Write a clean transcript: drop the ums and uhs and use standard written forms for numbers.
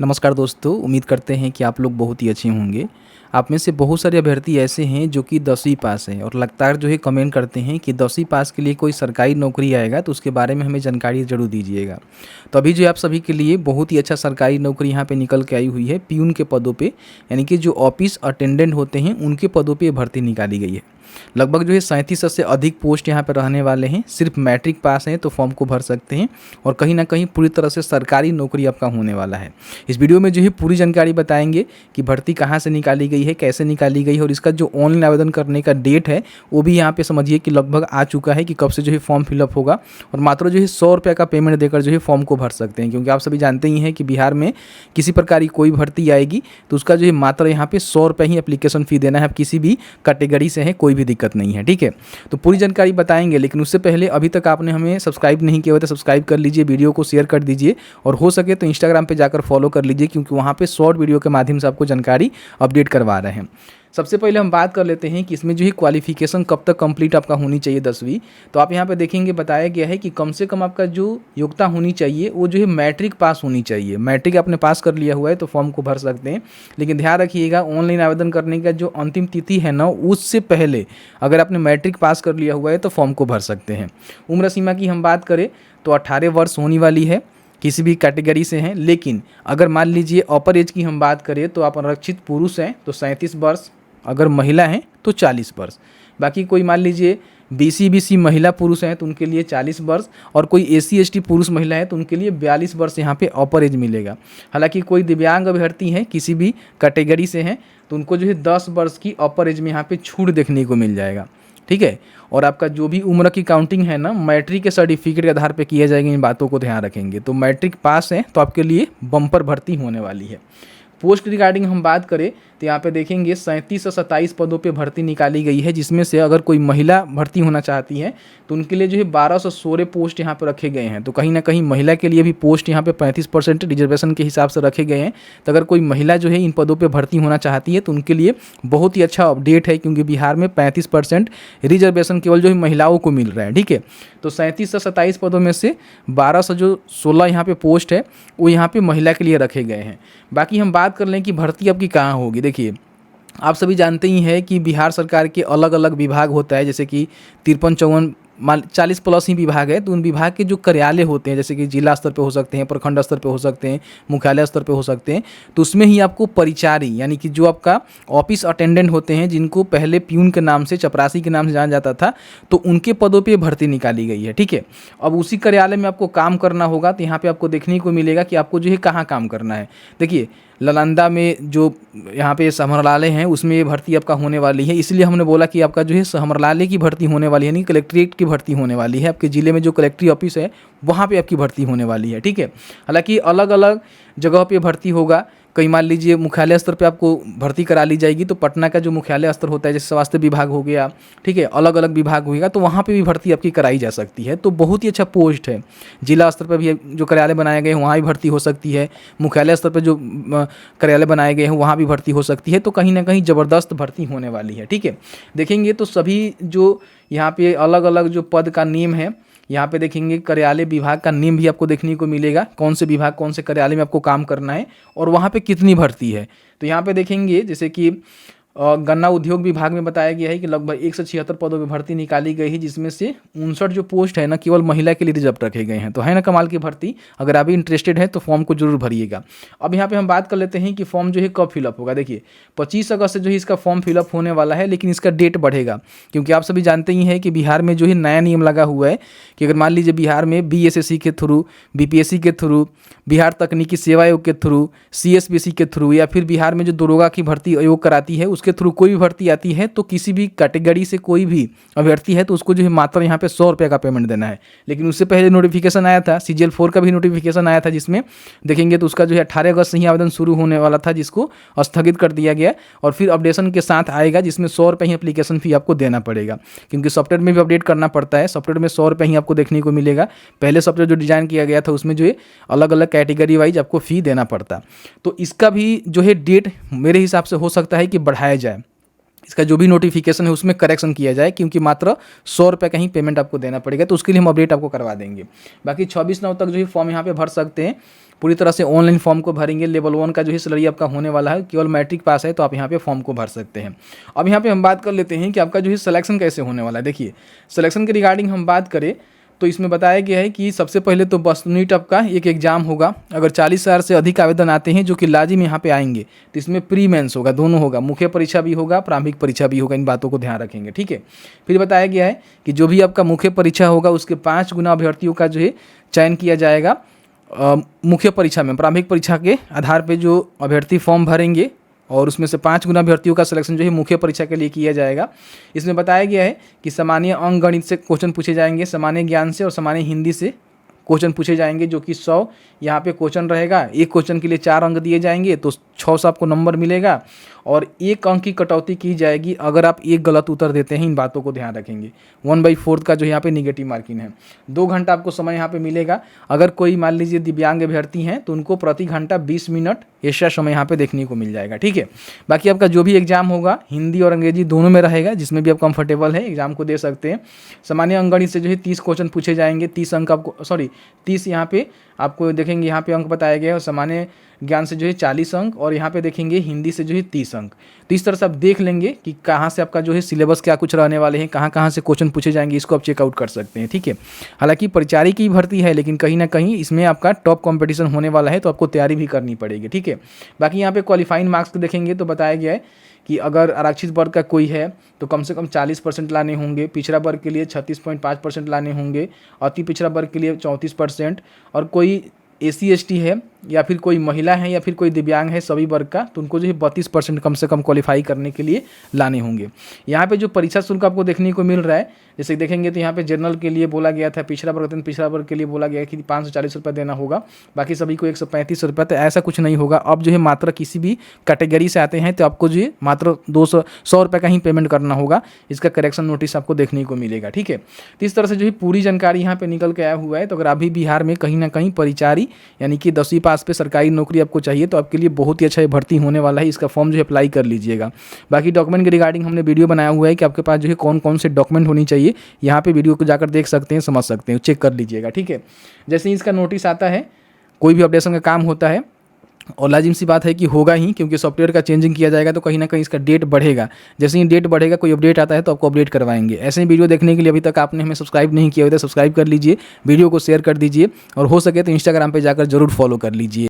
नमस्कार दोस्तों, उम्मीद करते हैं कि आप लोग बहुत ही अच्छे होंगे। आप में से बहुत सारे अभ्यर्थी ऐसे हैं जो कि 10वीं पास हैं और लगातार जो है कमेंट करते हैं कि 10वीं पास के लिए कोई सरकारी नौकरी आएगा तो उसके बारे में हमें जानकारी ज़रूर दीजिएगा। तो अभी जो है आप सभी के लिए बहुत ही अच्छा सरकारी नौकरी यहाँ पे निकल के आई हुई है। पियून के पदों पे, यानी कि जो ऑफिस अटेंडेंट होते हैं उनके पदों पे भर्ती निकाली गई है। लगभग जो है 3700 से अधिक पोस्ट यहाँ पे रहने वाले हैं। सिर्फ मैट्रिक पास हैं तो फॉर्म को भर सकते हैं और कहीं ना कहीं पूरी तरह से सरकारी नौकरी आपका होने वाला है। इस वीडियो में जो है पूरी जानकारी बताएंगे कि भर्ती कहाँ से निकाली गई है, कैसे निकाली गई है और इसका जो ऑनलाइन आवेदन करने का डेट है वो भी यहाँ पे समझिए कि लगभग आ चुका है कि कब से जो है फॉर्म फिलअप होगा। और मात्र जो है 100 रुपये का पेमेंट देकर जो है फॉर्म को भर सकते हैं, क्योंकि आप सभी जानते ही हैं कि बिहार में किसी प्रकार की कोई भर्ती आएगी तो उसका जो है मात्र यहाँ पे 100 रुपये ही एप्लीकेशन फ़ी देना है। आप किसी भी कैटेगरी से हैं, कोई भी दिक्कत नहीं है, ठीक है। तो पूरी जानकारी बताएंगे, लेकिन उससे पहले अभी तक आपने हमें सब्सक्राइब नहीं किया हुआ तो सब्सक्राइब कर लीजिए, वीडियो को शेयर कर दीजिए और हो सके तो इंस्टाग्राम पे जाकर फॉलो कर लीजिए, क्योंकि वहाँ पे शॉर्ट वीडियो के माध्यम से आपको जानकारी अपडेट करवा रहे हैं। सबसे पहले हम बात कर लेते हैं कि इसमें जो है क्वालिफिकेशन कब तक कंप्लीट आपका होनी चाहिए 10वीं। तो आप यहाँ पे देखेंगे बताया गया है कि कम से कम आपका जो योग्यता होनी चाहिए वो जो है मैट्रिक पास होनी चाहिए। मैट्रिक आपने पास कर लिया हुआ है तो फॉर्म को भर सकते हैं, लेकिन ध्यान रखिएगा ऑनलाइन आवेदन करने का जो अंतिम तिथि है ना, उससे पहले अगर आपने मैट्रिक पास कर लिया हुआ है तो फॉर्म को भर सकते हैं। उम्र सीमा की हम बात करें तो 18 वर्ष होने वाली है, किसी भी कैटेगरी से हैं। लेकिन अगर मान लीजिए अपर एज की हम बात करें तो आप आरक्षित पुरुष हैं तो 37 वर्ष, अगर महिला हैं तो 40 वर्ष। बाकी कोई मान लीजिए BC महिला पुरुष हैं तो उनके लिए 40 वर्ष, और कोई SC ST पुरुष महिला है तो उनके लिए 42 वर्ष यहाँ पे अपर एज मिलेगा। हालांकि कोई दिव्यांग अभ्यर्थी हैं किसी भी कैटेगरी से हैं तो उनको जो है 10 वर्ष की अपर एज में यहाँ पे छूट देखने को मिल जाएगा, ठीक है। और आपका जो भी उम्र की काउंटिंग है ना, मैट्रिक के सर्टिफिकेट के आधार पे किया जाएगा। इन बातों को ध्यान रखेंगे। तो मैट्रिक पास है तो आपके लिए बम्पर भर्ती होने वाली है। पोस्ट रिगार्डिंग हम बात करें तो यहाँ पे देखेंगे 37 से 27 पदों पे भर्ती निकाली गई है, जिसमें से अगर कोई महिला भर्ती होना चाहती है तो उनके लिए जो है 1216 पोस्ट यहाँ पे रखे गए हैं। तो कहीं ना कहीं महिला के लिए भी पोस्ट यहाँ पे 35% रिजर्वेशन के हिसाब से रखे गए हैं। तो अगर कोई महिला जो है इन पदों पे भर्ती होना चाहती है तो उनके लिए बहुत ही अच्छा अपडेट है, क्योंकि बिहार में 35% रिजर्वेशन केवल जो है महिलाओं को मिल रहा है, ठीक है। तो 37 से 27 पदों में से 1216 यहाँ पे पोस्ट है वो यहाँ पे महिला के लिए रखे गए हैं। बाकी हम बात कर लें कि भर्ती आपकी कहाँ होगी। देखिए, आप सभी जानते ही हैं कि बिहार सरकार के अलग अलग विभाग होता है, जैसे कि 53-54 40 प्लस ही विभाग है। तो उन विभाग के जो कार्यालय होते हैं, जैसे कि जिला स्तर पे हो सकते हैं, प्रखंड स्तर पे हो सकते हैं, मुख्यालय स्तर पे हो सकते हैं, तो उसमें ही आपको परिचारी यानी कि जो आपका ऑफिस अटेंडेंट होते हैं, जिनको पहले प्यून के नाम से, चपरासी के नाम से जाना जाता था, तो उनके पदों पे भर्ती निकाली गई है, ठीक है। अब उसी कार्यालय में आपको काम करना होगा। तो यहाँ पर आपको देखने को मिलेगा कि आपको जो है कहाँ काम करना है। देखिए, नालंदा में जो यहाँ पे समाहरणालय हैं उसमें ये भर्ती आपका होने वाली है। इसलिए हमने बोला कि आपका जो है समाहरणालय की भर्ती होने वाली है, नहीं कलेक्ट्रेट की भर्ती होने वाली है। आपके ज़िले में जो कलेक्ट्री ऑफिस है वहाँ पे आपकी भर्ती होने वाली है, ठीक है। हालांकि अलग अलग जगह पे भर्ती होगा। कहीं मान लीजिए मुख्यालय स्तर पे आपको भर्ती करा ली जाएगी तो पटना का जो मुख्यालय स्तर होता है, जैसे स्वास्थ्य विभाग हो गया, ठीक है, अलग अलग विभाग होगा, तो वहाँ पे भी भर्ती आपकी कराई जा सकती है। तो बहुत ही अच्छा पोस्ट है। जिला स्तर पर भी जो कार्यालय बनाए गए हैं वहाँ भी भर्ती हो सकती है। मुख्यालय स्तर पर जो कार्यालय बनाए गए हैं वहाँ भी भर्ती हो सकती है। तो कहीं ना कहीं ज़बरदस्त भर्ती होने वाली है, ठीक है। देखेंगे तो सभी जो यहाँ पे अलग अलग जो पद का नेम है, यहाँ पे देखेंगे कार्यालय विभाग का नेम भी आपको देखने को मिलेगा, कौन से विभाग कौन से कार्यालय में आपको काम करना है और वहाँ पे कितनी भर्ती है। तो यहाँ पे देखेंगे जैसे कि गन्ना उद्योग विभाग में बताया गया है कि लगभग 176 पदों में भर्ती निकाली गई है, जिसमें से 59 जो पोस्ट है ना केवल महिला के लिए रिजर्व रखे गए हैं। तो है ना कमाल की भर्ती। अगर आप भी इंटरेस्टेड है तो फॉर्म को जरूर भरिएगा। अब यहाँ पे हम बात कर लेते हैं कि फॉर्म जो है कब फिलअप होगा। देखिए, 25 अगस्त से जो है इसका फॉर्म फिलअप होने वाला है, लेकिन इसका डेट बढ़ेगा, क्योंकि आप सभी जानते ही हैं कि बिहार में जो है नया नियम लगा हुआ है कि अगर मान लीजिए बिहार में BSSC के थ्रू, BPSC के थ्रू, बिहार तकनीकी सेवा आयोग के थ्रू, CSBC के थ्रू, या फिर बिहार में जो दरोगा की भर्ती आयोग कराती है उसके थ्रू कोई भी भर्ती आती है, तो किसी भी कैटेगरी से कोई भी अभ्यर्थी है तो उसको जो है मात्र यहाँ पे 100 रुपये का पेमेंट देना है। लेकिन उससे पहले नोटिफिकेशन आया था, CGL 4 का भी नोटिफिकेशन आया था, जिसमें देखेंगे तो उसका जो है 18 अगस्त से ही आवेदन शुरू होने वाला था, जिसको स्थगित कर दिया गया और फिर अपडेशन के साथ आएगा, जिसमें 100 रुपये ही एप्लीकेशन फ़ी आपको देना पड़ेगा, क्योंकि सॉफ्टवेयर में भी अपडेट करना पड़ता है। सॉफ्टवेयर में 100 रुपये ही आपको देखने को मिलेगा। पहले सॉफ्टवेयर जो डिज़ाइन किया गया था उसमें जो है अलग अलग कैटेगरी वाइज आपको फ़ी देना पड़ता। तो इसका भी जो है डेट मेरे हिसाब से हो सकता है कि बढ़ाया जाए, इसका जो भी नोटिफिकेशन है उसमें करेक्शन किया जाए, क्योंकि मात्र 100 रुपये का ही पेमेंट आपको देना पड़ेगा। तो उसके लिए हम अपडेट आपको करवा देंगे। बाकी 26/9 तक जो है फॉर्म यहाँ पे भर सकते हैं। पूरी तरह से ऑनलाइन फॉर्म को भरेंगे। लेवल 1 का जो है सैलरी आपका होने वाला है, केवल मैट्रिक पास है तो आप यहाँ पे फॉर्म को भर सकते हैं। अब यहाँ पे हम बात कर लेते हैं कि आपका जो है सिलेक्शन कैसे होने वाला है। देखिए सिलेक्शन के रिगार्डिंग हम बात करें तो इसमें बताया गया है कि सबसे पहले तो बस नीट आपका एक एग्जाम होगा। अगर 40,000 से अधिक आवेदन आते हैं जो कि लाजिम यहाँ पे आएंगे तो इसमें प्री मेंस होगा, दोनों होगा, मुख्य परीक्षा भी होगा, प्रारंभिक परीक्षा भी होगा। इन बातों को ध्यान रखेंगे, ठीक है। फिर बताया गया है कि जो भी आपका मुख्य परीक्षा होगा उसके 5 गुना अभ्यर्थियों का जो है चयन किया जाएगा मुख्य परीक्षा में। प्रारंभिक परीक्षा के आधार पर जो अभ्यर्थी फॉर्म भरेंगे और उसमें से 5 गुना अभ्यर्थियों का सिलेक्शन जो है मुख्य परीक्षा के लिए किया जाएगा। इसमें बताया गया है कि सामान्य अंक गणित से क्वेश्चन पूछे जाएंगे, सामान्य ज्ञान से और सामान्य हिंदी से क्वेश्चन पूछे जाएंगे, जो कि 100 यहाँ पे क्वेश्चन रहेगा। एक क्वेश्चन के लिए 4 अंक दिए जाएंगे तो 600 आपको नंबर मिलेगा और 1 अंक की कटौती की जाएगी अगर आप एक गलत उत्तर देते हैं। इन बातों को ध्यान रखेंगे। 1/4 का जो यहाँ पे निगेटिव मार्किंग है। 2 घंटा आपको समय यहाँ पे मिलेगा। अगर कोई मान लीजिए दिव्यांग अभ्यर्थी हैं तो उनको प्रति घंटा 20 मिनट एक्स्ट्रा समय यहाँ पे देखने को मिल जाएगा, ठीक है। बाकी आपका जो भी एग्जाम होगा हिंदी और अंग्रेजी दोनों में रहेगा, जिसमें भी आप कंफर्टेबल है एग्जाम को दे सकते हैं। सामान्य अंकगणित से जो है 30 क्वेश्चन पूछे जाएंगे, 30 अंक आपको 30 यहाँ पे आपको देखेंगे यहाँ पे अंक बताया गया है। और सामान्य ज्ञान से जो है 40 अंक और यहाँ पे देखेंगे हिंदी से जो है 30 अंक। तो इस तरह से आप देख लेंगे कि कहाँ से आपका जो है सिलेबस क्या कुछ रहने वाले हैं, कहाँ कहाँ से क्वेश्चन पूछे जाएंगे, इसको आप चेकआउट कर सकते हैं, ठीक है। हालांकि परिचारी की भर्ती है लेकिन कहीं ना कहीं इसमें आपका टॉप कॉम्पिटिशन होने वाला है तो आपको तैयारी भी करनी पड़ेगी, ठीक है। बाकी यहाँ पे क्वालिफाइंग मार्क्स देखेंगे तो बताया गया है कि अगर आरक्षित वर्ग का कोई है तो कम से कम 40% लाने होंगे, पिछड़ा वर्ग के लिए 36.5% लाने होंगे, अति पिछड़ा वर्ग के लिए 34%, और कोई SC ST है या फिर कोई महिला है या फिर कोई दिव्यांग है सभी वर्ग का तो उनको जो है 32% कम से कम क्वालिफाई करने के लिए लाने होंगे। यहाँ पे जो परीक्षा शुल्क आपको देखने को मिल रहा है, जैसे देखेंगे तो यहाँ पे जनरल के लिए बोला गया था, पिछड़ा वर्ग के लिए बोला गया कि 540 रुपये देना होगा, बाकी सभी को 135 रुपये। तो ऐसा कुछ नहीं होगा। अब जो है मात्र किसी भी कैटेगरी से आते हैं तो आपको जो है मात्र 100 रुपये का ही पेमेंट करना होगा। इसका करेक्शन नोटिस आपको देखने को मिलेगा, ठीक है। तो इस तरह से जो है पूरी जानकारी यहाँ पे निकल के आया हुआ है। तो अगर अभी बिहार में कहीं ना कहीं परिचारी यानी कि 10वीं पास पे सरकारी नौकरी आपको चाहिए तो आपके लिए बहुत ही अच्छा भर्ती होने वाला है। इसका फॉर्म जो है अप्लाई कर लीजिएगा। बाकी डॉक्यूमेंट के रिगार्डिंग हमने वीडियो बनाया हुआ है कि आपके पास जो है कौन कौन से डॉक्यूमेंट होनी चाहिए। यहाँ पे वीडियो को जाकर देख सकते हैं, समझ सकते हैं, चेक कर लीजिएगा, ठीक है। जैसे ही इसका नोटिस आता है, कोई भी अपडेशन का काम होता है और लाजिम सी बात है कि होगा ही, क्योंकि सॉफ्टवेयर का चेंजिंग किया जाएगा तो कहीं ना कहीं इसका डेट बढ़ेगा। जैसे ही डेट बढ़ेगा, कोई अपडेट आता है तो आपको अपडेट करवाएंगे। ऐसे ही वीडियो देखने के लिए अभी तक आपने हमें सब्सक्राइब नहीं किया हुआ तो सब्सक्राइब कर लीजिए, वीडियो को शेयर कर दीजिए और हो सके तो इंस्टाग्राम पे जाकर जरूर फॉलो कर लीजिए।